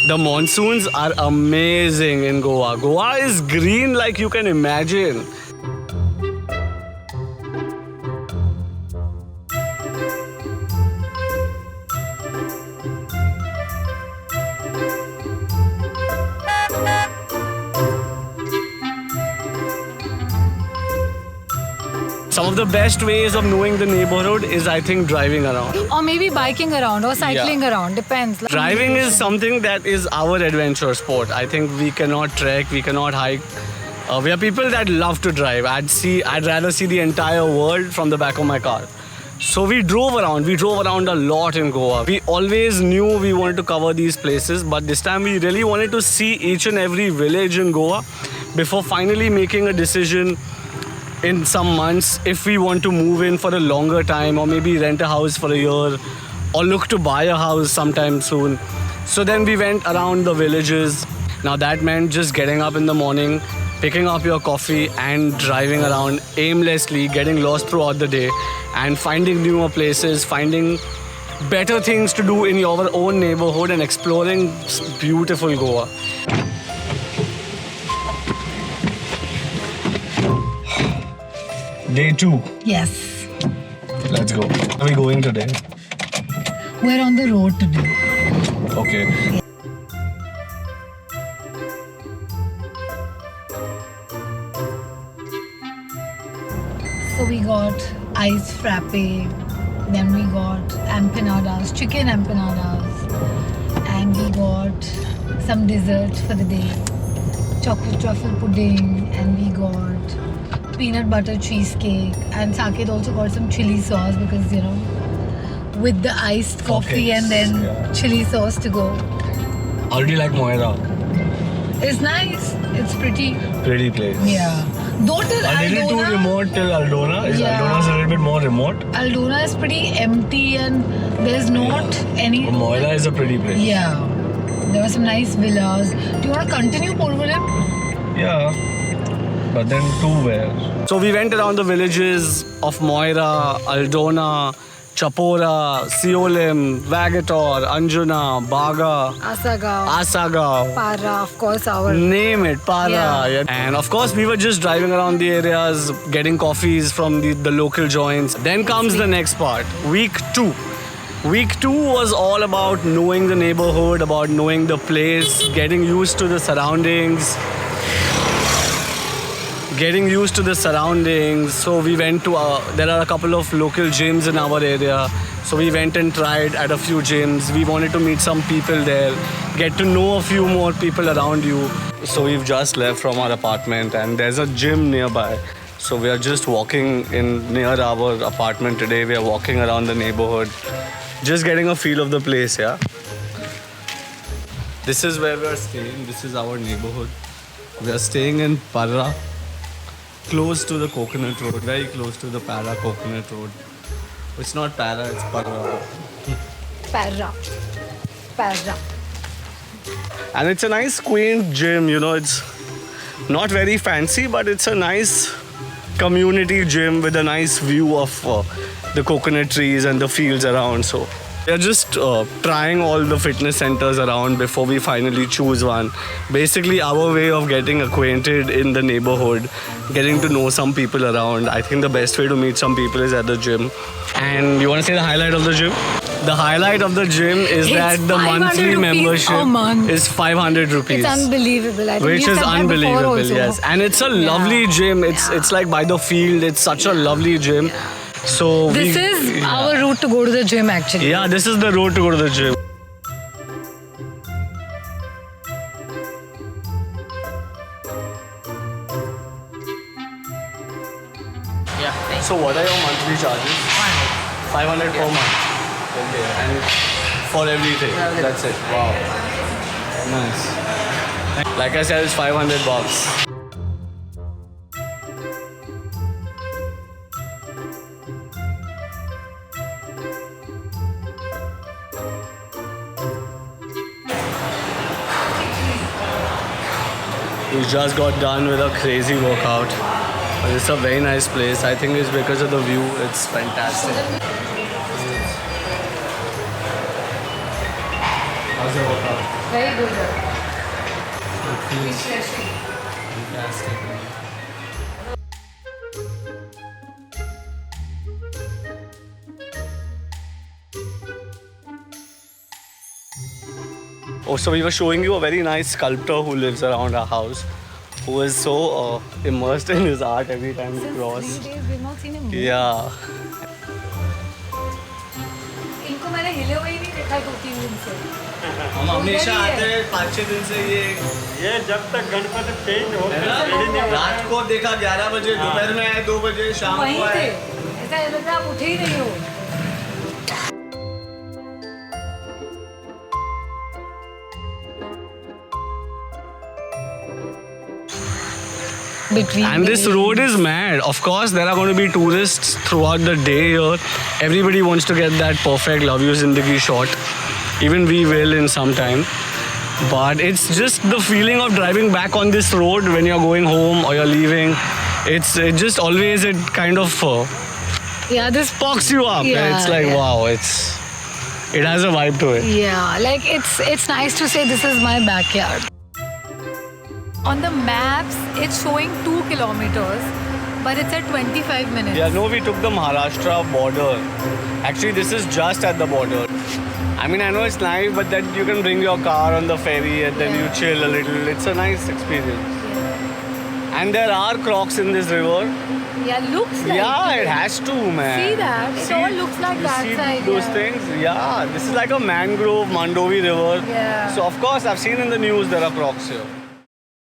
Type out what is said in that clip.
The monsoons are amazing in Goa. Goa is green like you can imagine. Some of the best ways of knowing the neighborhood is, I think, driving around. Or maybe biking around or cycling around, depends. Driving is something that is our adventure sport. I think we cannot trek, we cannot hike. We are people that love to drive. I'd rather see the entire world from the back of my car. So we drove around. We drove around a lot in Goa. We always knew we wanted to cover these places, but this time we really wanted to see each and every village in Goa before finally making a decision in some months if we want to move in for a longer time, or maybe rent a house for a year, or look to buy a house sometime soon. So then we went around the villages. Now that meant just getting up in the morning, picking up your coffee and driving around aimlessly, getting lost throughout the day and finding newer places, finding better things to do in your own neighborhood and exploring beautiful Goa. Day 2. Yes. Let's go. Where are we going today? We're on the road today. Okay. So we got ice frappe, then we got empanadas, chicken empanadas, and we got some desserts for the day, chocolate truffle pudding, and we got peanut butter cheesecake, and Saket also got some chili sauce because, you know, with the iced coffee and then chili sauce to go. How do you like Moira? It's nice. It's pretty. Pretty place. Yeah. Though till A little too Aldona, remote till Aldona. Yeah. Aldona's a little bit more remote. Aldona is pretty empty and there's not any. But Moira is a pretty place. Yeah. There were some nice villas. Do you want to continue Porvorim? Yeah. But then to where? So we went around the villages of Moira, Aldona, Chapora, Siolim, Vagator, Anjuna, Baga, Asagaon, Para, of course, our. Name it, Para. Yeah. And of course, we were just driving around the areas, getting coffees from the local joints. Then comes the next part, week 2. Week 2 was all about knowing the neighborhood, about knowing the place, getting used to the surroundings. So we went to, there are a couple of local gyms in our area. So we went and tried at a few gyms. We wanted to meet some people there, get to know a few more people around you. So we've just left from our apartment and there's a gym nearby. So we are just walking in near our apartment today. We are walking around the neighborhood, just getting a feel of the place, yeah. This is where we are staying. This is our neighborhood. We are staying in Parra, close to the Coconut Road, very close to the Para Coconut Road. It's not Para, it's Parra. Para. And it's a nice quaint gym, you know, it's not very fancy, but it's a nice community gym with a nice view of the coconut trees and the fields around. So we are just trying all the fitness centers around before we finally choose one. Basically, our way of getting acquainted in the neighborhood, getting to know some people around. I think the best way to meet some people is at the gym. And you want to say the highlight of the gym? The highlight of the gym is that the monthly membership is 500 rupees. It's unbelievable. I think Which is unbelievable, yes. And it's a lovely gym. It's like by the field. It's such a lovely gym. So this is our route to go to the gym, actually. Yeah, this is the road to go to the gym. Yeah. So what are your monthly charges? 500 per month. Okay. And for everything. That's it. Wow. Nice. Like I said, it's 500 bucks. We just got done with a crazy workout. It's a very nice place. I think it's because of the view. It's fantastic. How's your workout? Very good. It feels Refreshing. fantastic. Oh, so we were showing you a very nice sculptor who lives around our house, who is so immersed in his art every time we Since cross. 3 days we've not seen him. Yeah. इनको मैंने हिले हुए ही नहीं देखा 2-3 दिन से. हम हमेशा आते हैं 5-6 दिन से ये जब तक गणपति पेंट हो है ना? रात को देखा 11 बजे, दोपहर में आए 2 बजे, शाम वहीं को थे. आए. ऐसा लग रहा है आप उठे ही नहीं हो. Between And this road is mad. Of course, there are going to be tourists throughout the day here. Everybody wants to get that perfect Love You Zindagi shot. Even we will in some time. But it's just the feeling of driving back on this road when you're going home or you're leaving. It just always it kind of yeah, this sparks you up. Yeah, It's like yeah. wow, it has a vibe to it. Yeah, like it's nice to say this is my backyard. On the maps, it's showing 2 kilometers, but it's at 25 minutes. Yeah, no, we took the Maharashtra border. Actually, this is just at the border. I mean, I know it's nice, but then you can bring your car on the ferry and then you chill a little. It's a nice experience. And there are crocs in this river. Yeah, looks like Yeah, it. it has to, man. See that? It all looks like you that see side, those yeah. things? Yeah, this is like a mangrove Mandovi river. Yeah. So, of course, I've seen in the news there are crocs here.